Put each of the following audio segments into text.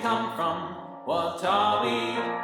come from? What are we?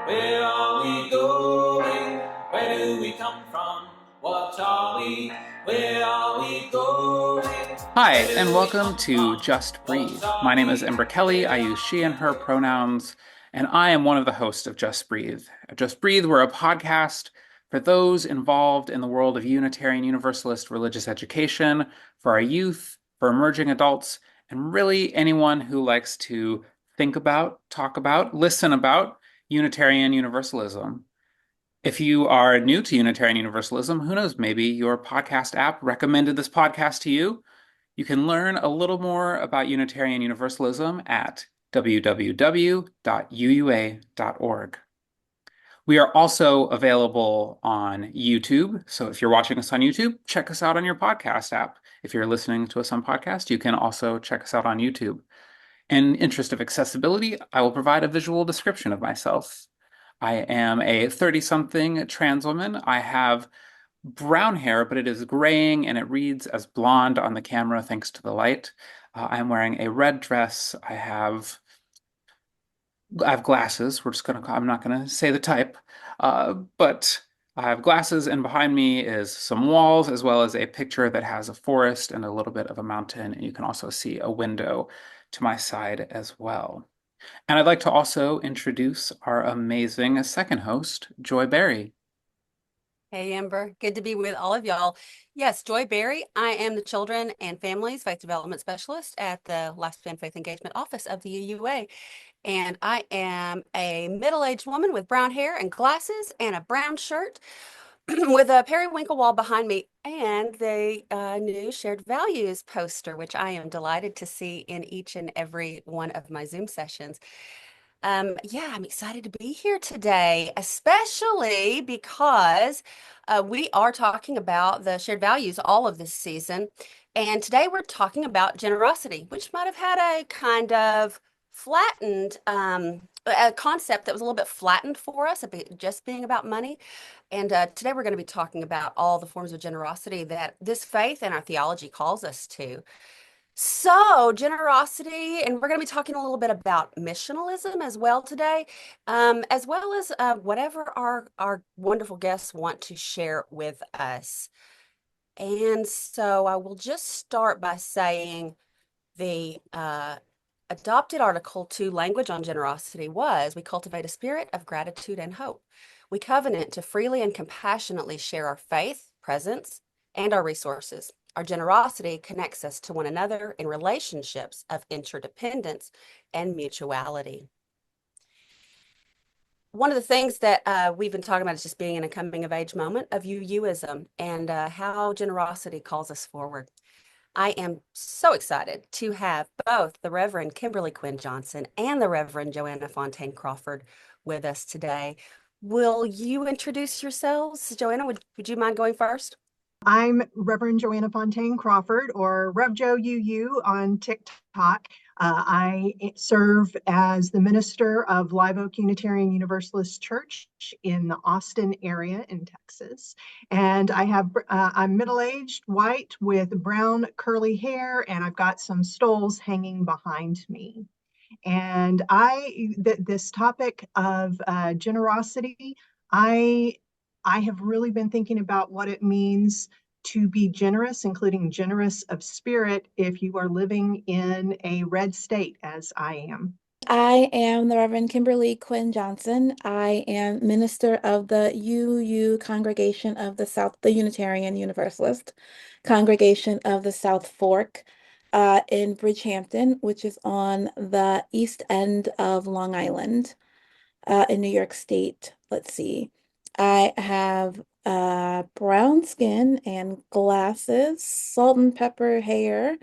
Where are we going? Where do we come from? What are we? Where are we going? Hi, and welcome to Just Breathe. My name is Ember Kelly. I use she and her pronouns, and I am one of the hosts of Just Breathe. Just Breathe, we're a podcast for those involved in the world of Unitarian Universalist religious education, for our youth, for emerging adults, and really anyone who likes to think about, talk about, listen about Unitarian Universalism. If you are new to Unitarian Universalism, who knows, maybe your podcast app recommended this podcast to you. You can learn a little more about Unitarian Universalism at www.uua.org. We are also available on YouTube. So if you're watching us on YouTube, check us out on your podcast app. If you're listening to us on podcast, you can also check us out on YouTube. In interest of accessibility, I will provide a visual description of myself. I am a 30-something trans woman. I have brown hair, but it is graying and it reads as blonde on the camera thanks to the light. I'm wearing a red dress. I have glasses. I'm not gonna say the type, but I have glasses, and behind me is some walls as well as a picture that has a forest and a little bit of a mountain. And you can also see a window to my side as well. And I'd like to also introduce our amazing second host, Joy Berry. Hey, Amber. Good to be with all of y'all. Yes, Joy Berry. I am the Children and Families Faith Development Specialist at the Lifespan Faith Engagement Office of the UUA. And I am a middle-aged woman with brown hair and glasses and a brown shirt with a periwinkle wall behind me and the new Shared Values poster, which I am delighted to see in each and every one of my Zoom sessions. Yeah, I'm excited to be here today, especially because we are talking about the shared values all of this season. And today we're talking about generosity, which might have had a kind of flattened a concept that was a little bit flattened for us, a bit just being about money. And today we're going to be talking about all the forms of generosity that this faith and our theology calls us to. So, generosity, and we're going to be talking a little bit about missionalism as well today, as well as whatever our wonderful guests want to share with us. And so, I will just start by saying the adopted Article 2 language on generosity was: we cultivate a spirit of gratitude and hope. We covenant to freely and compassionately share our faith, presence, and our resources. Our generosity connects us to one another in relationships of interdependence and mutuality. One of the things that we've been talking about is just being in a coming of age moment of UUism and how generosity calls us forward. I am so excited to have both the Reverend Kimberly Quinn Johnson and the Reverend Joanna Fontaine Crawford with us today. Will you introduce yourselves? Joanna, would you mind going first? I'm Reverend Joanna Fontaine Crawford, or Rev Jo UU on TikTok. I serve as the minister of Live Oak Unitarian Universalist Church in the Austin area in Texas. And I'm middle-aged, white with brown curly hair, and I've got some stoles hanging behind me. And this topic of generosity, I have really been thinking about what it means to be generous, including generous of spirit, if you are living in a red state, as I am. I am the Reverend Kimberly Quinn Johnson. I am minister of the UU Congregation of the Unitarian Universalist Congregation of the South Fork in Bridgehampton, which is on the east end of Long Island in New York State. Let's see. I have brown skin and glasses, salt and pepper hair,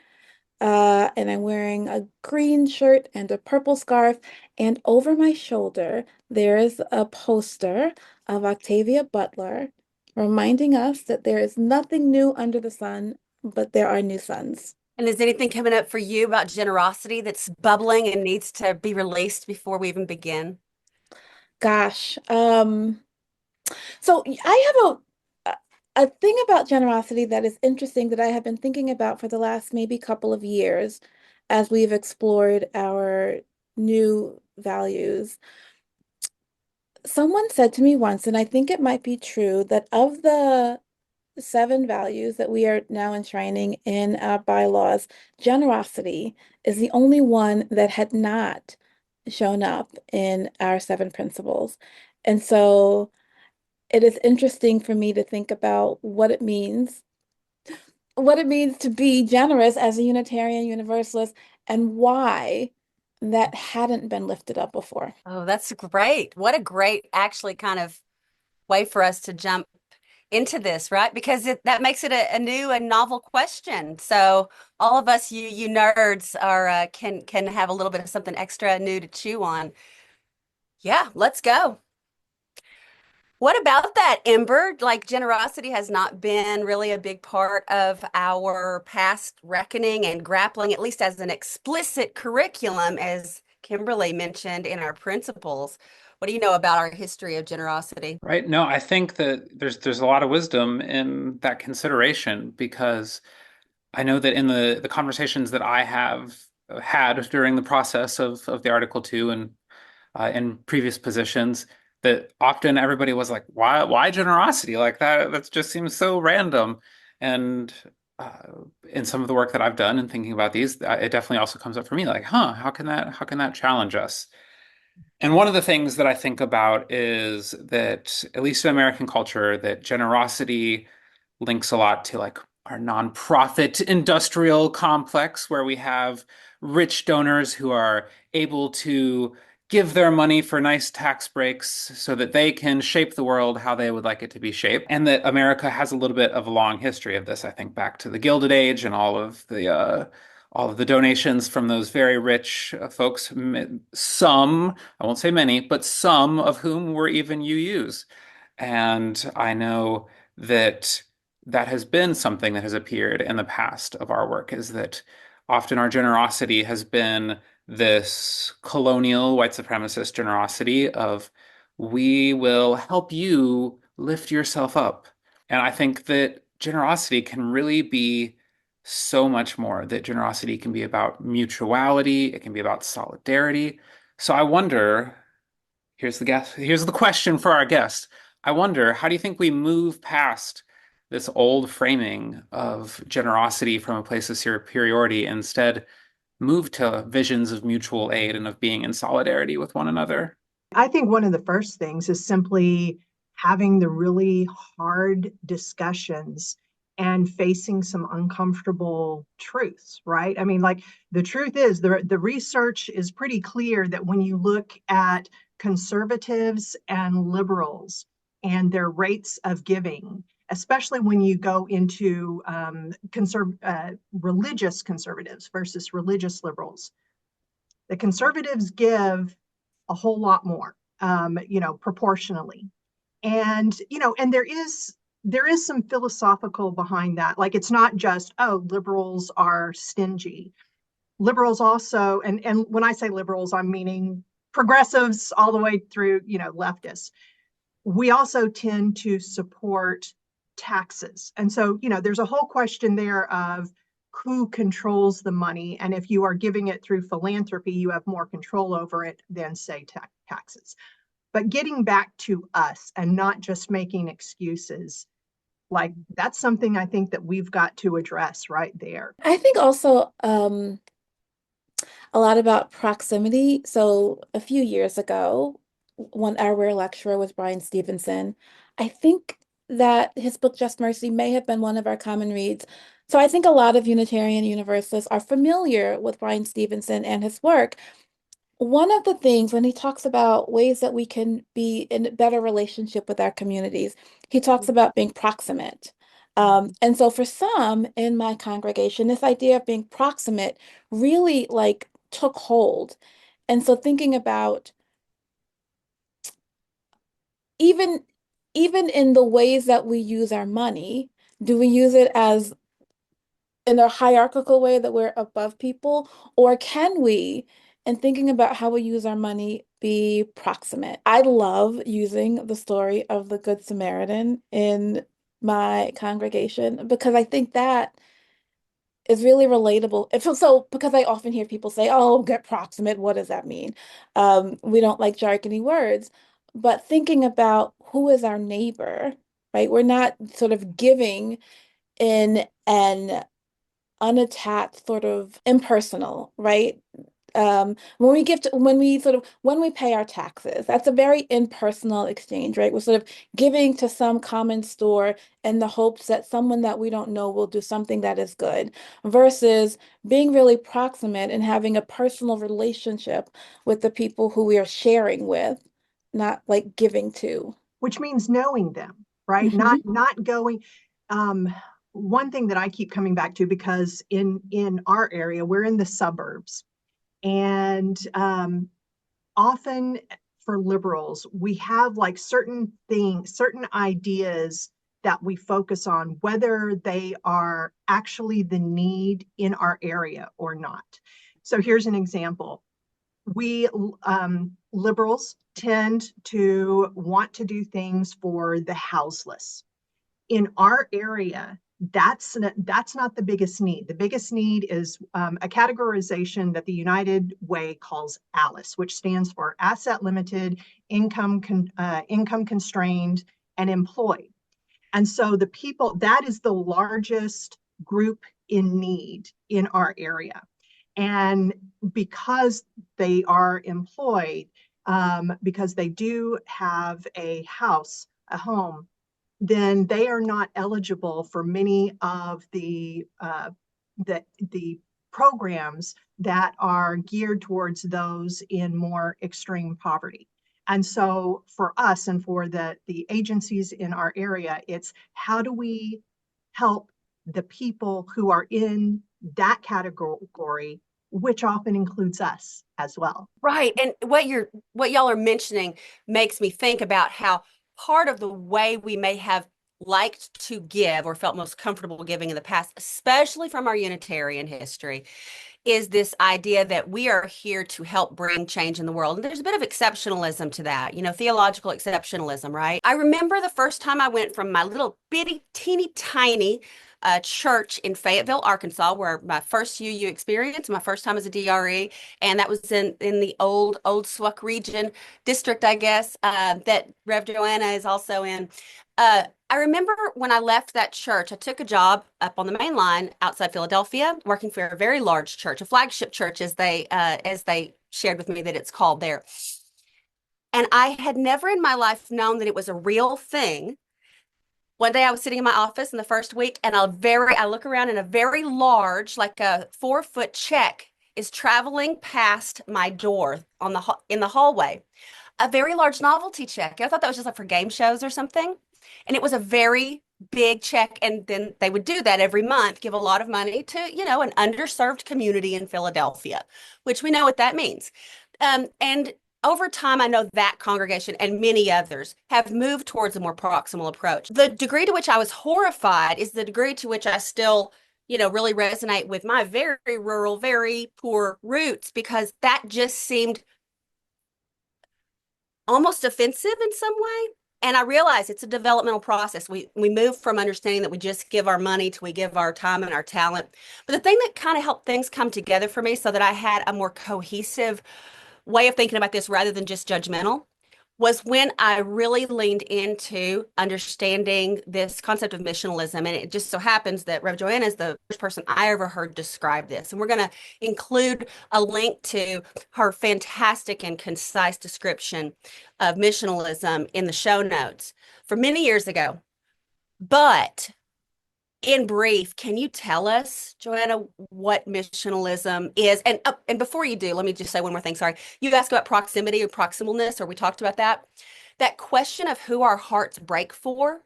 and I'm wearing a green shirt and a purple scarf. And over my shoulder, there is a poster of Octavia Butler, reminding us that there is nothing new under the sun, but there are new suns. And is anything coming up for you about generosity that's bubbling and needs to be released before we even begin? Gosh, so I have a thing about generosity that is interesting that I have been thinking about for the last maybe couple of years as we've explored our new values. Someone said to me once, and I think it might be true, that of the 7 values that we are now enshrining in our bylaws, generosity is the only one that had not shown up in our 7 principles. And so it is interesting for me to think about what it means to be generous as a Unitarian Universalist and why that hadn't been lifted up before. Oh, that's great. What a great, actually, kind of way for us to jump into this, right? Because that makes it a new and novel question. So all of us, you nerds, are can have a little bit of something extra new to chew on. Yeah, let's go. What about that, Ember? Like, generosity has not been really a big part of our past reckoning and grappling, at least as an explicit curriculum, as Kimberly mentioned in our principles. What do you know about our history of generosity? Right. No, I think that there's a lot of wisdom in that consideration because I know that in the conversations that I have had during the process of the Article 2 and in previous positions, that often everybody was like, why generosity? Like that just seems so random. And in some of the work that I've done and thinking about these, it definitely also comes up for me like, how can that challenge us? And one of the things that I think about is that, at least in American culture, that generosity links a lot to like our nonprofit industrial complex, where we have rich donors who are able to give their money for nice tax breaks so that they can shape the world how they would like it to be shaped. And that America has a little bit of a long history of this, I think, back to the Gilded Age and all of the donations from those very rich folks, some, I won't say many, but some of whom were even UUs. And I know that that has been something that has appeared in the past of our work, is that often our generosity has been this colonial white supremacist generosity of we will help you lift yourself up. And I think that generosity can really be so much more, that generosity can be about mutuality, it can be about solidarity. So I wonder, here's the question for our guest. I wonder, how do you think we move past this old framing of generosity from a place of superiority, and instead move to visions of mutual aid and of being in solidarity with one another? I think one of the first things is simply having the really hard discussions and facing some uncomfortable truths, right? I mean, like the truth is the research is pretty clear that when you look at conservatives and liberals and their rates of giving, especially when you go into religious conservatives versus religious liberals, the conservatives give a whole lot more, proportionally. And, and there is some philosophical behind that. Like it's not just, oh, liberals are stingy. Liberals also, and when I say liberals, I'm meaning progressives all the way through, leftists. We also tend to support taxes. And so, there's a whole question there of who controls the money. And if you are giving it through philanthropy, you have more control over it than, say, taxes. But getting back to us and not just making excuses, like that's something I think that we've got to address right there. I think also a lot about proximity. So a few years ago, when our rare lecturer was Brian Stevenson, I think that his book Just Mercy may have been one of our common reads. So I think a lot of Unitarian Universalists are familiar with Brian Stevenson and his work. One of the things when he talks about ways that we can be in a better relationship with our communities, he talks about being proximate. And so for some in my congregation, this idea of being proximate really like took hold. And so thinking about even even in the ways that we use our money, do we use it as in a hierarchical way that we're above people, or can we, in thinking about how we use our money, be proximate? I love using the story of the Good Samaritan in my congregation because I think that is really relatable. It feels so because I often hear people say, "Oh, get proximate. What does that mean?" We don't like jargony words, but thinking about who is our neighbor, right? We're not sort of giving in an unattached, sort of impersonal, right? When we when we pay our taxes, that's a very impersonal exchange, right? We're sort of giving to some common store in the hopes that someone that we don't know will do something that is good, versus being really proximate and having a personal relationship with the people who we are sharing with, not like giving to. Which means knowing them, right? Mhm. Not going. Um, One thing that I keep coming back to, because in our area, we're in the suburbs, and often for liberals, we have like certain things, certain ideas that we focus on, whether they are actually the need in our area or not. So here's an example. We liberals tend to want to do things for the houseless. In our area, that's not the biggest need. The biggest need is a categorization that the United Way calls ALICE, which stands for asset limited, income constrained, and employed. And so the people, that is the largest group in need in our area. And because they are employed, because they do have a house, a home, then they are not eligible for many of the programs that are geared towards those in more extreme poverty. And so for us and for the agencies in our area, it's how do we help the people who are in that category, which often includes us as well. Right. And what y'all are mentioning makes me think about how part of the way we may have liked to give or felt most comfortable giving in the past, especially from our Unitarian history, is this idea that we are here to help bring change in the world. And there's a bit of exceptionalism to that, theological exceptionalism, right? I remember the first time I went from my little bitty, teeny tiny church in Fayetteville, Arkansas, where my first UU experience, my first time as a DRE, and that was in the old Swauk region district, I guess, that Rev Joanna is also in. I remember when I left that church, I took a job up on the main line outside Philadelphia, working for a very large church, a flagship church, as they shared with me that it's called there. And I had never in my life known that it was a real thing. One day I was sitting in my office in the first week, and I look around, and a very large, like a 4-foot check is traveling past my door in the hallway. A very large novelty check. I thought that was just like for game shows or something. And it was a very big check. And then they would do that every month, give a lot of money to, an underserved community in Philadelphia, which we know what that means. And over time, I know that congregation and many others have moved towards a more proximal approach. The degree to which I was horrified is the degree to which I still, really resonate with my very rural, very poor roots, because that just seemed almost offensive in some way. And I realize it's a developmental process. We move from understanding that we just give our money to we give our time and our talent. But the thing that kind of helped things come together for me so that I had a more cohesive way of thinking about this rather than just judgmental was when I really leaned into understanding this concept of missionalism. And it just so happens that Rev Joanna is the first person I ever heard describe this. And we're going to include a link to her fantastic and concise description of missionalism in the show notes for many years ago. But in brief, can you tell us, Joanna, what missionalism is? And before you do, let me just say one more thing. Sorry. You asked about proximity or proximalness, or we talked about that. That question of who our hearts break for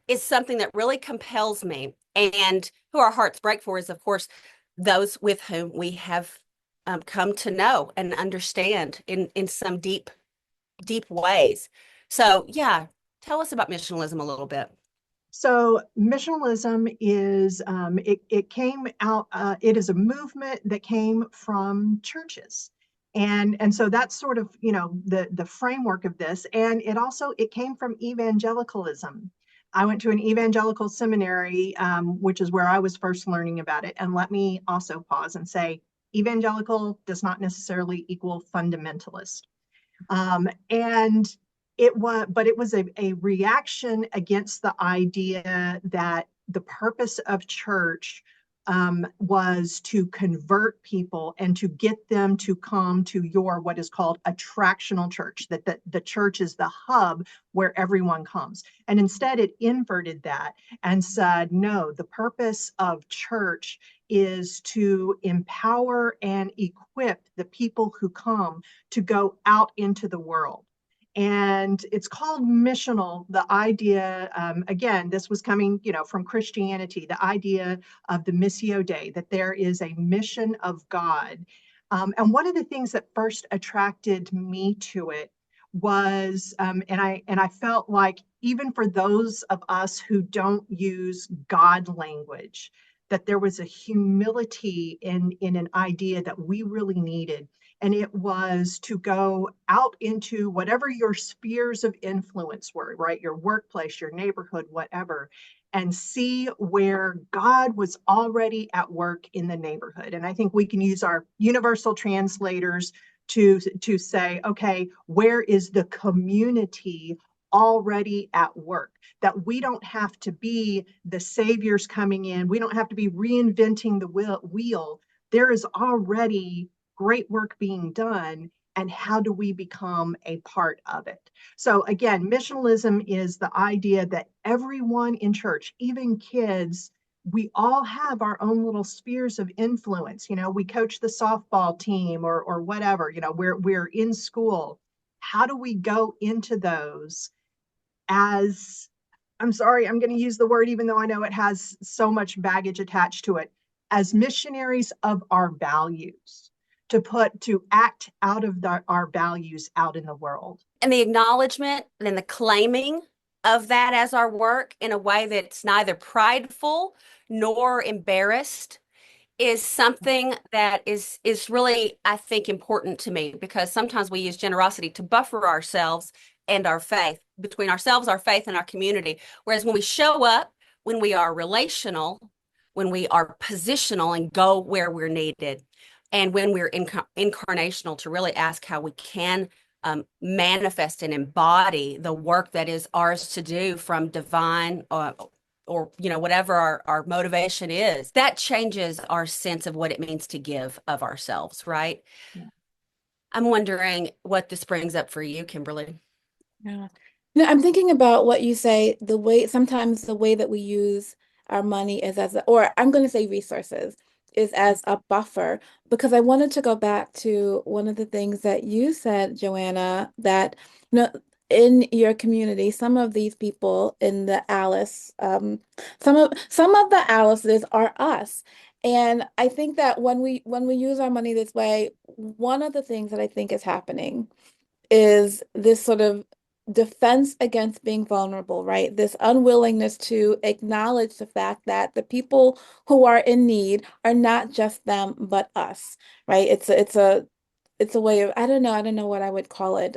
is something that really compels me. And who our hearts break for is, of course, those with whom we have come to know and understand in some deep, deep ways. So, yeah, tell us about missionalism a little bit. So missionalism is it came out. It is a movement that came from churches, and so that's sort of the framework of this. And it came from evangelicalism. I went to an evangelical seminary, which is where I was first learning about it. And let me also pause and say, evangelical does not necessarily equal fundamentalist. And but it was a reaction against the idea that the purpose of church was to convert people and to get them to come to your what is called attractional church, that the church is the hub where everyone comes. And instead it inverted that and said, no, the purpose of church is to empower and equip the people who come to go out into the world. And it's called missional. The idea, again, this was coming, from Christianity, the idea of the Missio Dei, that there is a mission of God. And one of the things that first attracted me to it was, and I felt like even for those of us who don't use God language, that there was a humility in an idea that we really needed. And it was to go out into whatever your spheres of influence were, right? Your workplace, your neighborhood, whatever, and see where God was already at work in the neighborhood. And I think we can use our universal translators to say, okay, where is the community already at work? That we don't have to be the saviors coming in. We don't have to be reinventing the wheel. There is already great work being done, and how do we become a part of it? So again, missionalism is the idea that everyone in church, even kids, we all have our own little spheres of influence. We coach the softball team or whatever, we're in school. How do we go into those as, I'm sorry, I'm going to use the word, even though I know it has so much baggage attached to it, as missionaries of our values, to act out of our values out in the world. And the acknowledgement and the claiming of that as our work in a way that's neither prideful nor embarrassed is something that is really, I think, important to me, because sometimes we use generosity to buffer ourselves and our faith, between ourselves, our faith, and our community. Whereas when we show up, when we are relational, when we are positional and go where we're needed, and when we're incarnational, to really ask how we can manifest and embody the work that is ours to do from divine or whatever our motivation is, that changes our sense of what it means to give of ourselves, right? Yeah. I'm wondering what this brings up for you, Kimberly. Yeah. No, I'm thinking about what you say, sometimes the way that we use our money is or I'm going to say resources, is as a buffer, because I wanted to go back to one of the things that you said, Joanna, that, in your community, some of these people in the Alice, some of the Alice's are us. And I think that when we use our money this way, one of the things that I think is happening is this sort of defense against being vulnerable, right? This unwillingness to acknowledge the fact that the people who are in need are not just them, but us, right? It's a way of, I don't know what I would call it,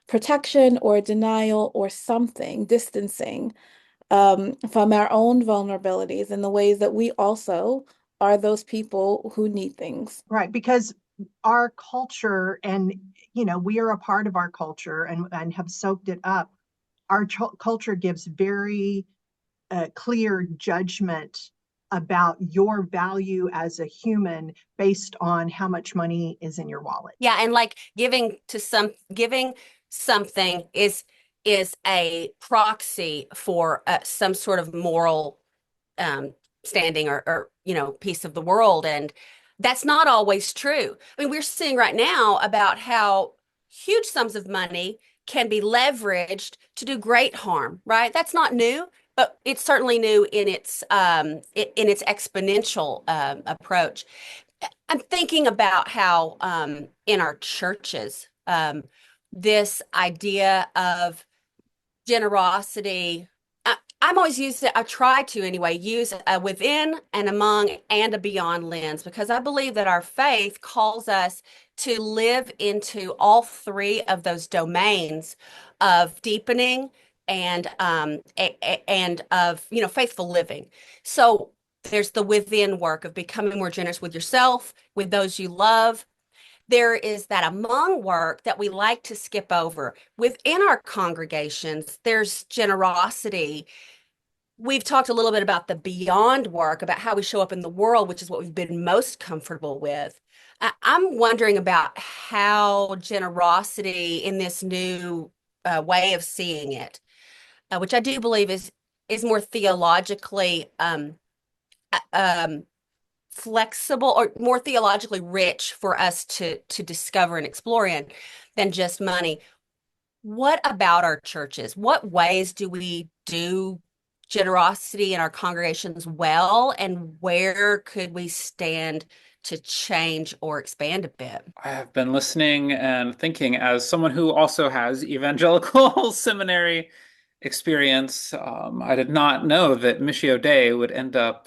protection or denial or something, distancing from our own vulnerabilities and the ways that we also are those people who need things. Right, because our culture, and we are a part of our culture and have soaked it up. Our culture gives very clear judgment about your value as a human based on how much money is in your wallet. Yeah, and like giving something is a proxy for some sort of moral standing or piece of the world, and that's not always true. I mean, we're seeing right now about how huge sums of money can be leveraged to do great harm, right? That's not new, but it's certainly new in its exponential approach. I'm thinking about how in our churches, this idea of generosity, I'm always I try to anyway, use a within and among and a beyond lens, because I believe that our faith calls us to live into all three of those domains of deepening and of, faithful living. So there's the within work of becoming more generous with yourself, with those you love. There is that among work that we like to skip over. Within our congregations, there's generosity. We've talked a little bit about the beyond work, about how we show up in the world, which is what we've been most comfortable with. I'm wondering about how generosity in this new way of seeing it, which I do believe is more theologically uh, um, flexible or more theologically rich for us to discover and explore in than just money. What about our churches? What ways do we do generosity in our congregations well, and where could we stand to change or expand a bit? I have been listening and thinking as someone who also has evangelical seminary experience. I did not know that Missio Dei would end up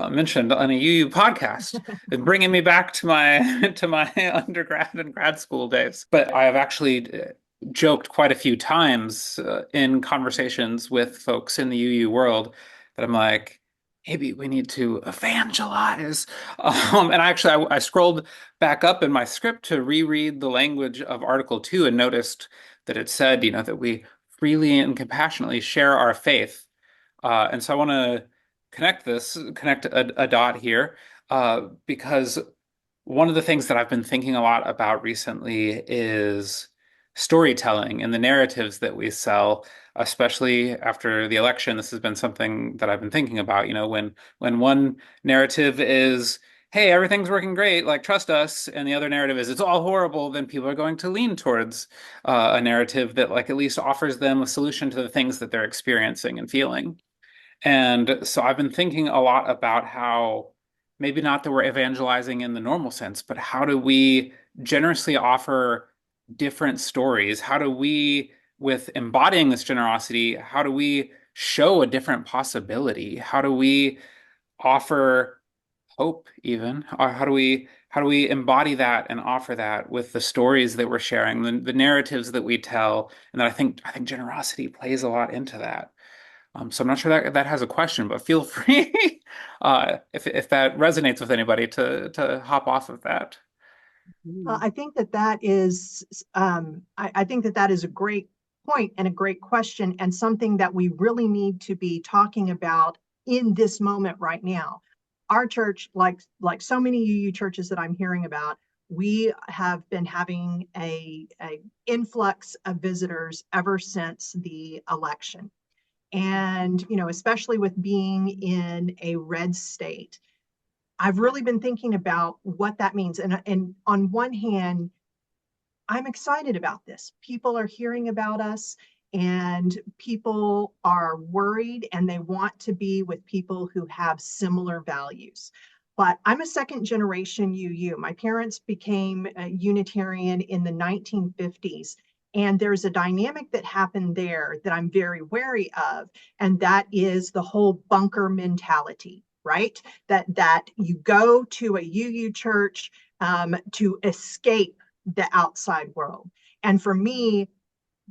mentioned on a UU podcast, bringing me back to my to my undergrad and grad school days. But I have actually joked quite a few times in conversations with folks in the UU world that I'm like, maybe we need to evangelize. And I scrolled back up in my script to reread the language of Article 2 and noticed that it said, that we freely and compassionately share our faith. And so I want to connect a dot here, because one of the things that I've been thinking a lot about recently is storytelling and the narratives that we sell, especially after the election. This has been something that I've been thinking about, when one narrative is, hey, everything's working great, like trust us, and the other narrative is it's all horrible, then people are going to lean towards a narrative that like at least offers them a solution to the things that they're experiencing and feeling. And so I've been thinking a lot about how maybe not that we're evangelizing in the normal sense, but how do we generously offer different stories? How do we, with embodying this generosity, how do we show a different possibility? How do we offer hope even? Or how do we embody that and offer that with the stories that we're sharing, the narratives that we tell? And that I think generosity plays a lot into that. So I'm not sure that has a question, but feel free if that resonates with anybody to hop off of that. I think that is, I think that is a great point and a great question, and something that we really need to be talking about in this moment right now. Our church, like so many UU churches that I'm hearing about, we have been having a influx of visitors ever since the election. And, especially with being in a red state, I've really been thinking about what that means. And on one hand, I'm excited about this. People are hearing about us, and people are worried, and they want to be with people who have similar values. But I'm a second generation UU. My parents became a Unitarian in the 1950s. And there's a dynamic that happened there that I'm very wary of, and that is the whole bunker mentality, right? That you go to a UU church to escape the outside world. And for me,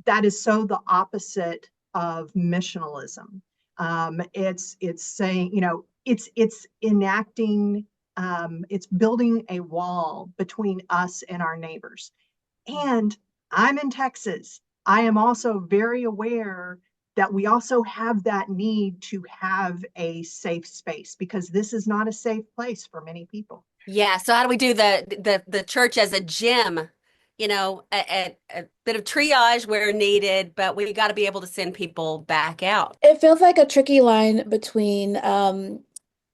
that is so the opposite of missionalism. It's saying, it's enacting, it's building a wall between us and our neighbors. And I'm in Texas. I am also very aware that we also have that need to have a safe space, because this is not a safe place for many people. Yeah, so how do we do the church as a gym? A bit of triage where needed, but we got to be able to send people back out. It feels like a tricky line between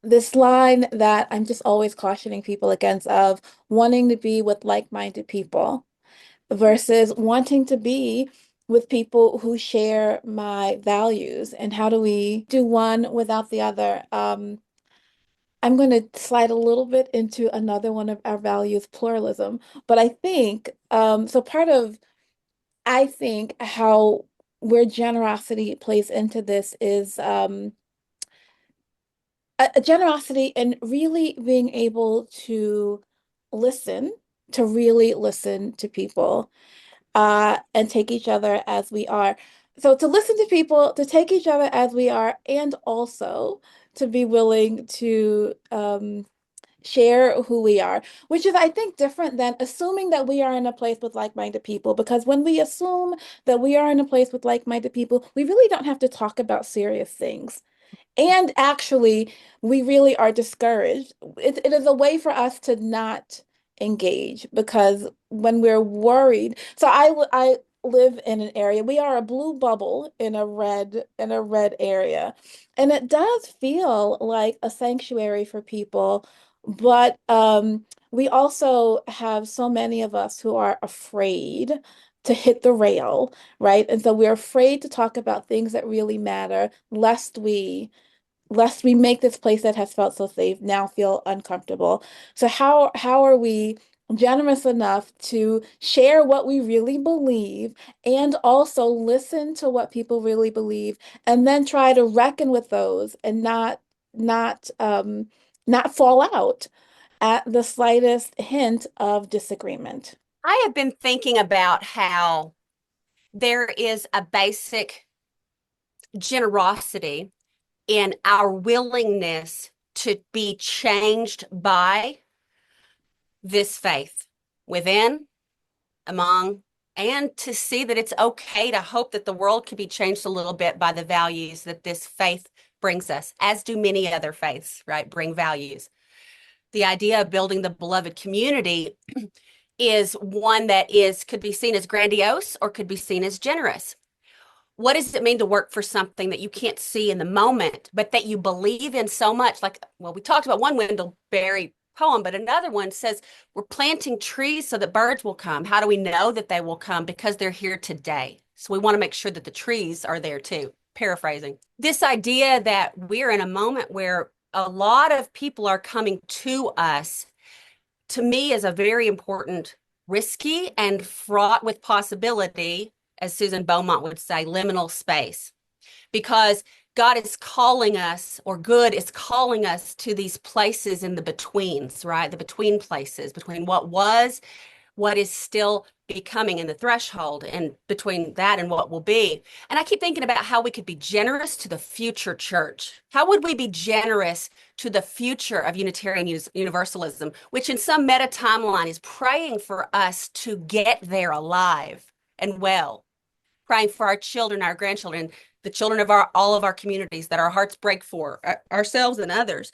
this line that I'm just always cautioning people against, of wanting to be with like-minded people versus wanting to be with people who share my values. And how do we do one without the other? I'm going to slide a little bit into another one of our values, pluralism. But I think, so part of, I think, how where generosity plays into this is a generosity and really being able to listen, to really listen to people and take each other as we are. So to listen to people, to take each other as we are, and also to be willing to share who we are, which is, I think, different than assuming that we are in a place with like-minded people. Because when we assume that we are in a place with like-minded people, we really don't have to talk about serious things. And actually, we really are discouraged. It is a way for us to not engage because when we're worried, so I live in an area, we are a blue bubble in a red area. And it does feel like a sanctuary for people, but we also have so many of us who are afraid to hit the rail, right? And so we're afraid to talk about things that really matter, lest we make this place that has felt so safe now feel uncomfortable. So how are we generous enough to share what we really believe and also listen to what people really believe and then try to reckon with those and not fall out at the slightest hint of disagreement. I have been thinking about how there is a basic generosity in our willingness to be changed by this faith within, among, and to see that it's okay to hope that the world can be changed a little bit by the values that this faith brings us, as do many other faiths, right? Bring values. The idea of building the beloved community is one that could be seen as grandiose or could be seen as generous. What does it mean to work for something that you can't see in the moment, but that you believe in so much? Like, well, we talked about one Wendell Berry poem, but another one says, we're planting trees so that birds will come. How do we know that they will come? Because they're here today. So we want to make sure that the trees are there too. Paraphrasing. This idea that we're in a moment where a lot of people are coming to us, to me, is a very important, risky, and fraught with possibility, as Susan Beaumont would say, liminal space. Because God is calling us, or good is calling us to these places in the betweens, right? The between places, between what was, what is still becoming in the threshold, and between that and what will be. And I keep thinking about how we could be generous to the future church. How would we be generous to the future of Unitarian Universalism, which in some meta timeline is praying for us to get there alive and well, praying for our children, our grandchildren, the children of all of our communities that our hearts break for, ourselves and others.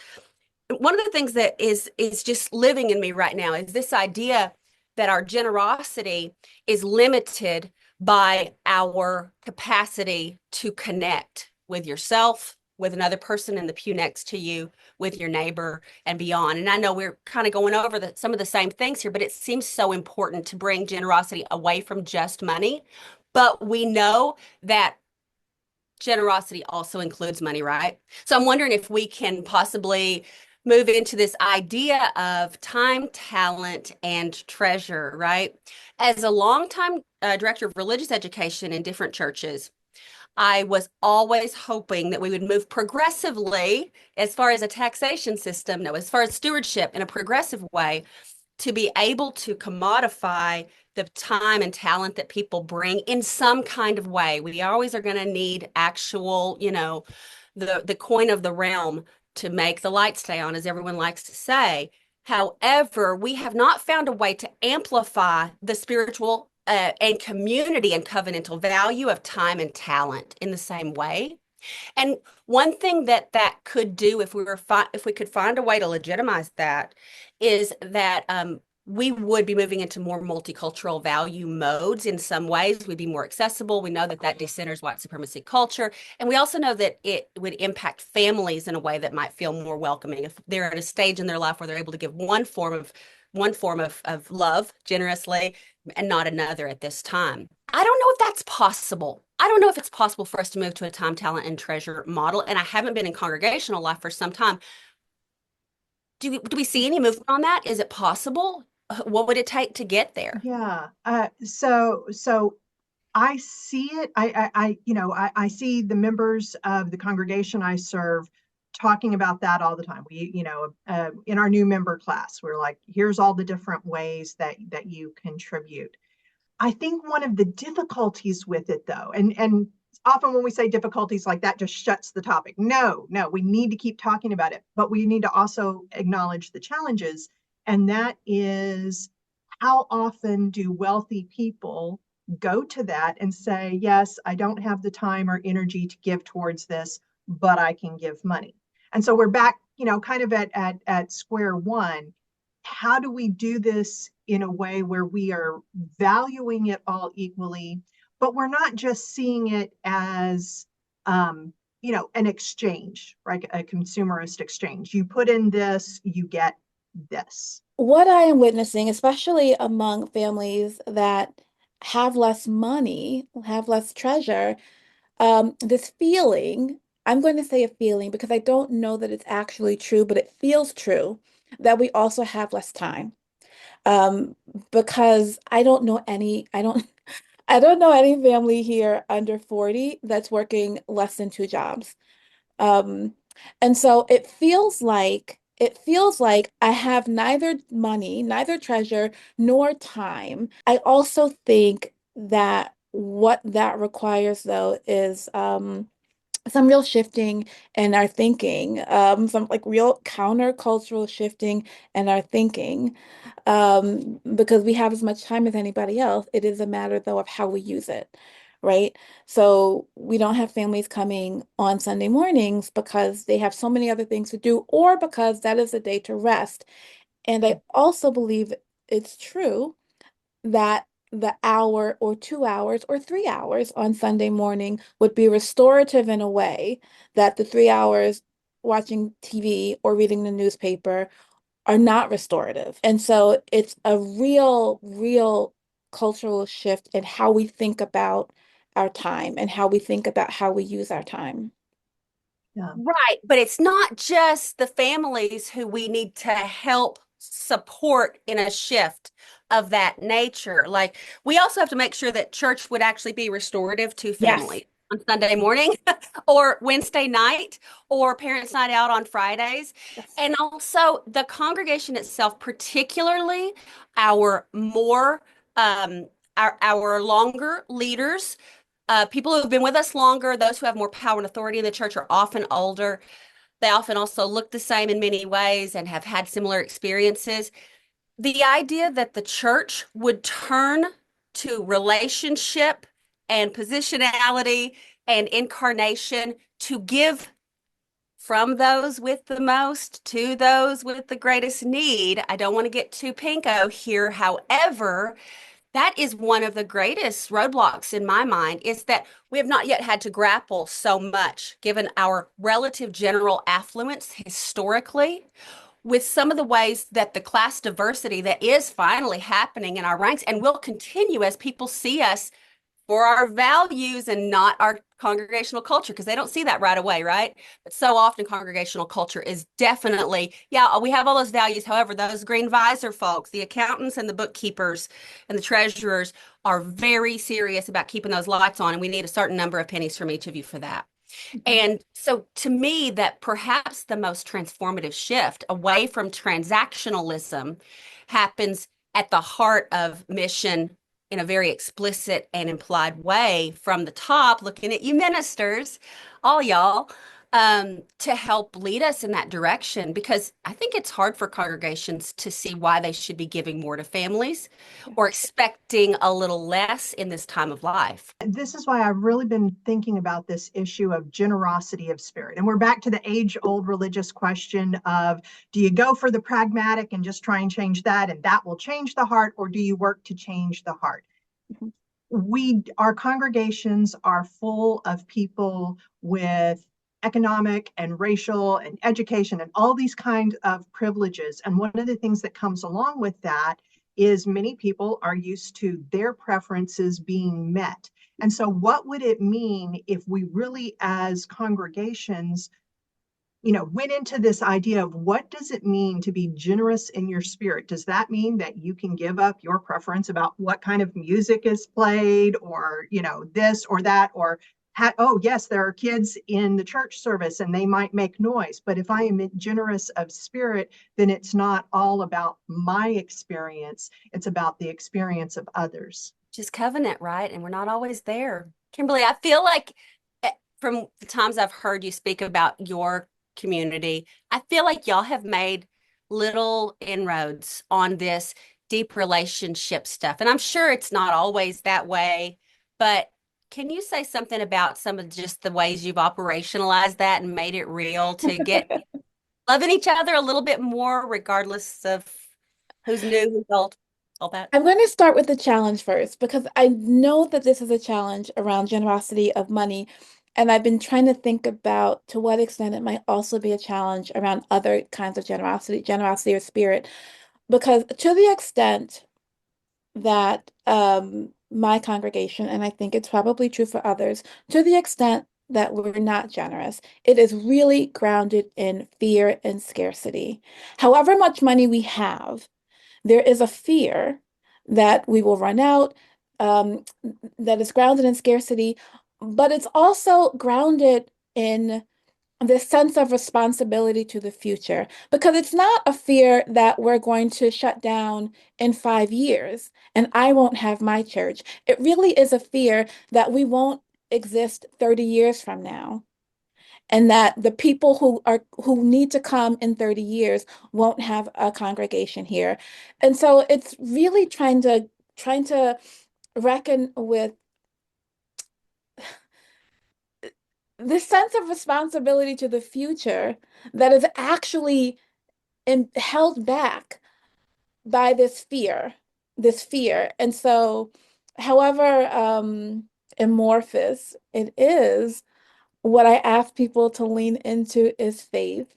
One of the things that is just living in me right now is this idea that our generosity is limited by our capacity to connect with yourself, with another person in the pew next to you, with your neighbor, and beyond. And I know we're kind of going over some of the same things here, but it seems so important to bring generosity away from just money. But we know that generosity also includes money, right? So I'm wondering if we can possibly move into this idea of time, talent, and treasure, right? As a longtime director of religious education in different churches, I was always hoping that we would move progressively as far as a taxation system, no, as far as stewardship in a progressive way, to be able to commodify the time and talent that people bring in some kind of way. We always are going to need actual, the coin of the realm to make the light stay on, as everyone likes to say. However, we have not found a way to amplify the spiritual and community and covenantal value of time and talent in the same way. And one thing that could do, if we could find a way to legitimize that, is that we would be moving into more multicultural value modes in some ways. We'd be more accessible. We know that decenters white supremacy culture. And we also know that it would impact families in a way that might feel more welcoming if they're at a stage in their life where they're able to give one form of love generously and not another at this time. I don't know if that's possible. I don't know if it's possible for us to move to a time, talent, and treasure model. And I haven't been in congregational life for some time. Do we see any movement on that? Is it possible? What would it take to get there? Yeah. So I see it. I see the members of the congregation I serve talking about that all the time. In our new member class, we're like, here's all the different ways that you contribute. I think one of the difficulties with it, though, and often when we say difficulties like that, just shuts the topic. No, we need to keep talking about it, but we need to also acknowledge the challenges. And that is, how often do wealthy people go to that and say, yes, I don't have the time or energy to give towards this, but I can give money. And so we're back, kind of at square one. How do we do this in a way where we are valuing it all equally, but we're not just seeing it as, an exchange, right? A consumerist exchange. You put in this, you get this. What I am witnessing, especially among families that have less money, have less treasure, this feeling, I'm going to say a feeling because I don't know that it's actually true, but it feels true that we also have less time. Um, because I don't know any family here under 40 that's working less than two jobs. Um, and so it feels like I have neither money, neither treasure, nor time. I also think that what that requires though is some real shifting in our thinking, some like real countercultural shifting in our thinking, because we have as much time as anybody else. It is a matter, though, of how we use it, right? So we don't have families coming on Sunday mornings because they have so many other things to do, or because that is a day to rest. And I also believe it's true that the hour or 2 hours or 3 hours on Sunday morning would be restorative in a way that the 3 hours watching TV or reading the newspaper are not restorative. And so it's a real cultural shift in how we think about our time and how we think about how we use our time. Yeah. Right, but it's not just the families who we need to help support in a shift of that nature. Like, we also have to make sure that church would actually be restorative to Yes. family on Sunday morning or Wednesday night or parents' night out on Fridays. Yes. And also the congregation itself, particularly our more our longer leaders, people who have been with us longer, those who have more power and authority in the church are often older. They often also look the same in many ways and have had similar experiences. The idea that the church would turn to relationship and positionality and incarnation to give from those with the most to those with the greatest need. I don't want to get too pinko here. However, that is one of the greatest roadblocks in my mind, is that we have not yet had to grapple so much, given our relative general affluence historically, with some of the ways that the class diversity that is finally happening in our ranks and will continue as people see us for our values and not our congregational culture, because they don't see that right away, right? But so often congregational culture is definitely, yeah, we have all those values. However, those green visor folks, the accountants and the bookkeepers and the treasurers are very serious about keeping those lights on, and we need a certain number of pennies from each of you for that. And so to me, that perhaps the most transformative shift away from transactionalism happens at the heart of mission in a very explicit and implied way from the top, looking at you ministers, all y'all, to help lead us in that direction. Because I think it's hard for congregations to see why they should be giving more to families or expecting a little less in this time of life. This is why I've really been thinking about this issue of generosity of spirit. And we're back to the age-old religious question of, do you go for the pragmatic and just try and change that, and that will change the heart, or do you work to change the heart? Our congregations are full of people with economic and racial and education and all these kinds of privileges. And one of the things that comes along with that is many people are used to their preferences being met. And so what would it mean if we really, as congregations, went into this idea of, what does it mean to be generous in your spirit? Does that mean that you can give up your preference about what kind of music is played, or, this or that, or, oh, yes, there are kids in the church service and they might make noise. But if I am generous of spirit, then it's not all about my experience. It's about the experience of others. just covenant, right? And we're not always there. Kimberly, I feel like from the times I've heard you speak about your community, I feel like y'all have made little inroads on this deep relationship stuff. And I'm sure it's not always that way, but can you say something about some of just the ways you've operationalized that and made it real to get loving each other a little bit more, regardless of who's new, who's old, all that? I'm going to start with the challenge first because I know that this is a challenge around generosity of money. And I've been trying to think about to what extent it might also be a challenge around other kinds of generosity, generosity of spirit. Because to the extent that my congregation, and I think it's probably true for others, to the extent that we're not generous, it is really grounded in fear and scarcity. However much money we have, there is a fear that we will run out, that is grounded in scarcity, but it's also grounded in this sense of responsibility to the future, because it's not a fear that we're going to shut down in 5 years and I won't have my church. It really is a fear that we won't exist 30 years from now, and that the people who need to come in 30 years won't have a congregation here. And so it's really trying to reckon with this sense of responsibility to the future that is actually held back by this fear. And so, however amorphous it is, what I ask people to lean into is faith.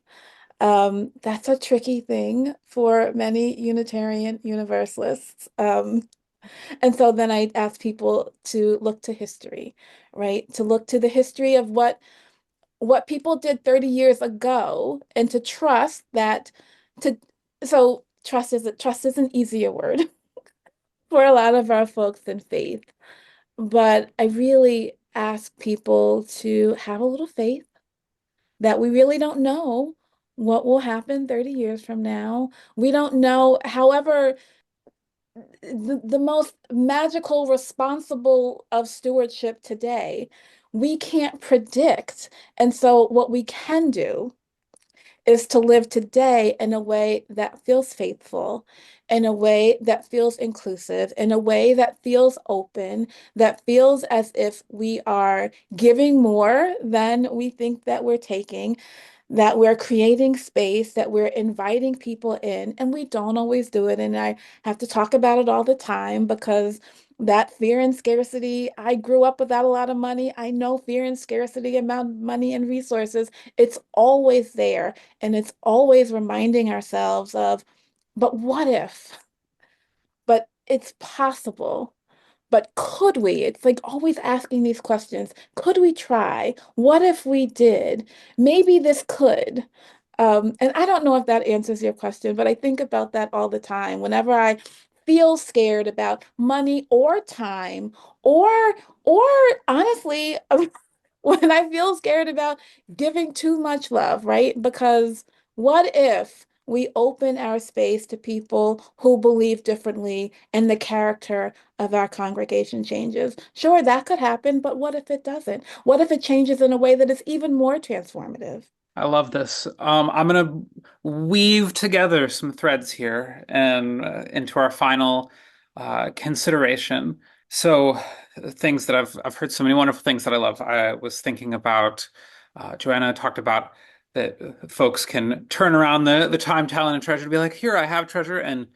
That's a tricky thing for many Unitarian Universalists. And so then I ask people to look to history, right? To look to the history of what people did 30 years ago, and to trust that to so trust is an easier word for a lot of our folks in faith. But I really ask people to have a little faith that we really don't know what will happen 30 years from now. We don't know, however, the most magical, responsible of stewardship today, we can't predict. And so what we can do is to live today in a way that feels faithful, in a way that feels inclusive, in a way that feels open, that feels as if we are giving more than we think that we're taking, that we're creating space, that we're inviting people in, and we don't always do it. And I have to talk about it all the time because that fear and scarcity, I grew up without a lot of money. I know fear and scarcity about money and resources. It's always there. And it's always reminding ourselves of, but what if? But it's possible. But could we? It's like always asking these questions. Could we try? What if we did? Maybe this could. And I don't know if that answers your question, but I think about that all the time. Whenever I feel scared about money or time, or or honestly, when I feel scared about giving too much love, right? Because what if we open our space to people who believe differently and the character of our congregation changes? Sure, that could happen, but what if it doesn't? What if it changes in a way that is even more transformative? I love this. I'm gonna weave together some threads here and into our final consideration. So, things that I've heard so many wonderful things that I love. I was thinking about Joanna talked about that folks can turn around the time, talent, and treasure to be like, here, I have treasure, and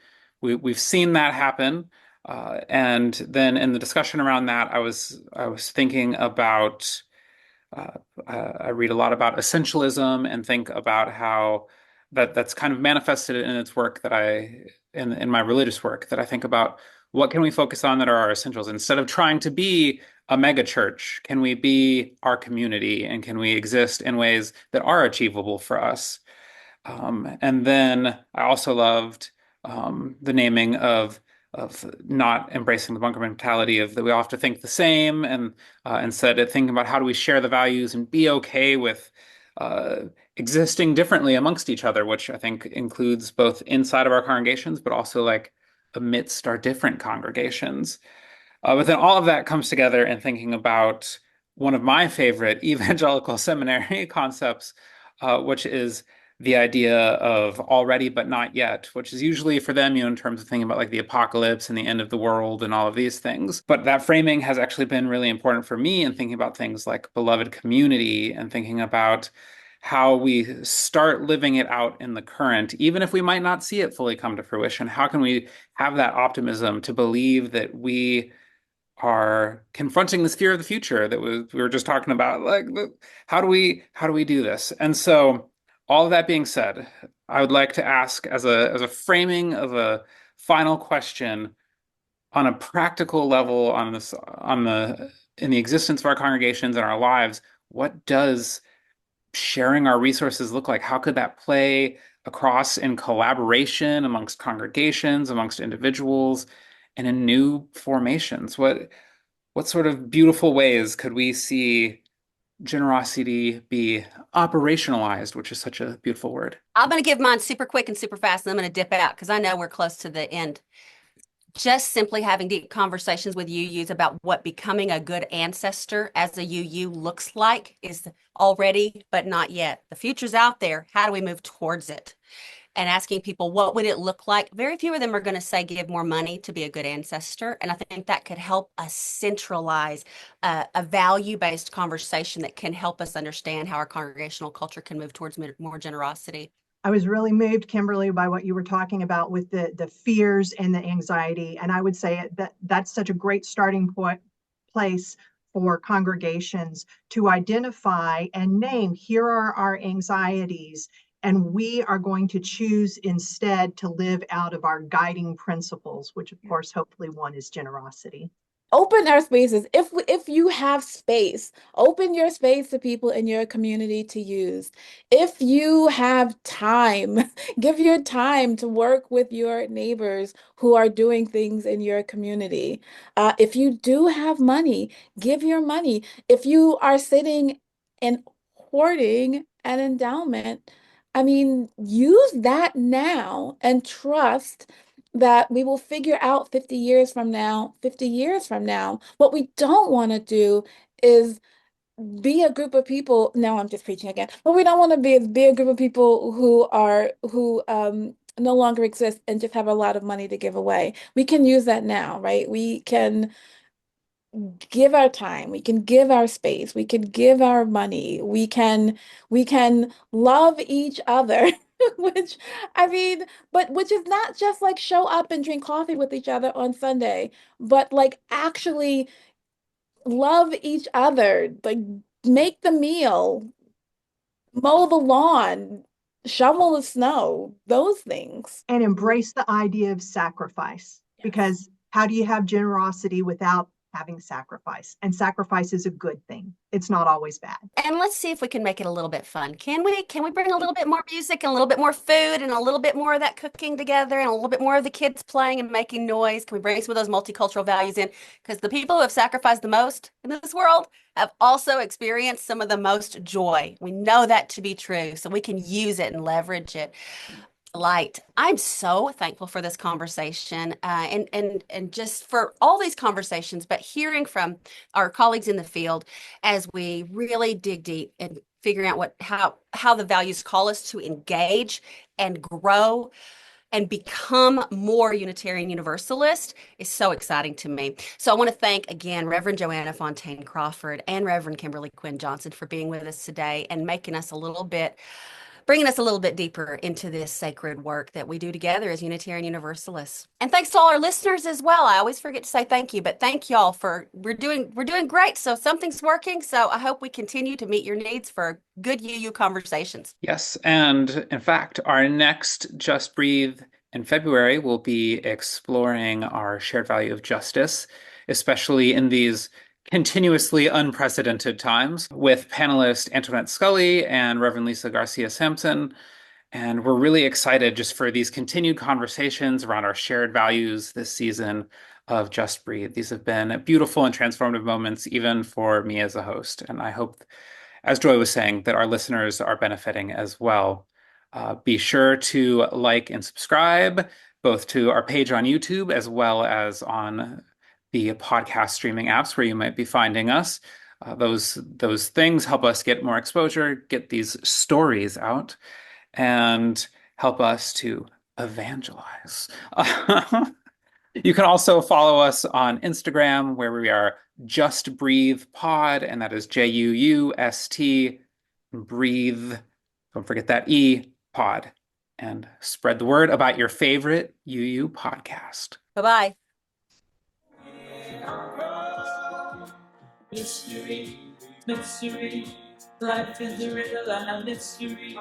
we've seen that happen. And then in the discussion around that, I was thinking about I read a lot about essentialism and think about how that's kind of manifested in its work that in my religious work, that I think about what can we focus on that are our essentials instead of trying to be a mega church. Can we be our community, and can we exist in ways that are achievable for us? And then I also loved the naming of not embracing the bunker mentality of that we all have to think the same, and instead of thinking about how do we share the values and be okay with uh, existing differently amongst each other, which I think includes both inside of our congregations, but also like amidst our different congregations. But then all of that comes together in thinking about one of my favorite evangelical seminary concepts, which is the idea of already but not yet, which is usually for them, in terms of thinking about like the apocalypse and the end of the world and all of these things. But that framing has actually been really important for me in thinking about things like beloved community and thinking about how we start living it out in the current, even if we might not see it fully come to fruition. How can we have that optimism to believe that we are confronting this fear of the future that we were just talking about? Like, how do we do this? And so, all of that being said, I would like to ask as a framing of a final question on a practical level on the in the existence of our congregations and our lives, what does sharing our resources look like? How could that play across in collaboration amongst congregations, amongst individuals, and in new formations? What sort of beautiful ways could we see generosity be operationalized, which is such a beautiful word? I'm going to give mine super quick and super fast, and I'm going to dip out because I know we're close to the end. Just simply having deep conversations with UUs about what becoming a good ancestor as a UU looks like is already, but not yet. The future's out there. How do we move towards it? And asking people, what would it look like? Very few of them are going to say, give more money to be a good ancestor. And I think that could help us centralize a value-based conversation that can help us understand how our congregational culture can move towards more generosity. I was really moved, Kimberly, by what you were talking about with the fears and the anxiety. And I would say that that's such a great starting place for congregations to identify and name, here are our anxieties, and we are going to choose instead to live out of our guiding principles, which of course, hopefully one is generosity. Open our spaces. If you have space, open your space to people in your community to use. If you have time, give your time to work with your neighbors who are doing things in your community. If you do have money, give your money. If you are sitting and hoarding an endowment, I mean, use that now and trust that we will figure out 50 years from now, 50 years from now. What we don't want to do is be a group of people. Now I'm just preaching again. What we don't want to be a group of people who no longer exist and just have a lot of money to give away. We can use that now, right? We can give our time, we can give our space, we can give our money, we can love each other, which I mean, but which is not just like show up and drink coffee with each other on Sunday, but like actually love each other, like make the meal, mow the lawn, shovel the snow, those things. And embrace the idea of sacrifice, because how do you have generosity without having sacrifice? And sacrifice is a good thing. It's not always bad. And let's see if we can make it a little bit fun. Can we? Can we bring a little bit more music and a little bit more food and a little bit more of that cooking together and a little bit more of the kids playing and making noise? Can we bring some of those multicultural values in? Because the people who have sacrificed the most in this world have also experienced some of the most joy. We know that to be true, so we can use it and leverage it. Light. I'm so thankful for this conversation, and just for all these conversations, but hearing from our colleagues in the field as we really dig deep and figuring out how the values call us to engage and grow and become more Unitarian Universalist is so exciting to me. So I want to thank again Reverend Joanna Fontaine Crawford and Reverend Kimberly Quinn Johnson for being with us today and bringing us a little bit deeper into this sacred work that we do together as Unitarian Universalists. And thanks to all our listeners as well. I always forget to say thank you, but thank y'all for we're doing great. So something's working. So I hope we continue to meet your needs for good UU conversations. Yes, and in fact, our next Just Breathe in February will be exploring our shared value of justice, especially in these continuously unprecedented times, with panelist Antoinette Scully and Reverend Lisa Garcia Sampson. And we're really excited just for these continued conversations around our shared values this season of Just Breathe. These have been beautiful and transformative moments, even for me as a host. And I hope, as Joy was saying, that our listeners are benefiting as well. Be sure to like and subscribe both to our page on YouTube as well as on the podcast streaming apps where you might be finding us. Those things help us get more exposure, get these stories out, and help us to evangelize. You can also follow us on Instagram, where we are Just Breathe Pod, and that is JUUST, breathe, don't forget that E, pod, and spread the word about your favorite UU podcast. Bye-bye. Mystery, mystery, life is a riddle and a mystery.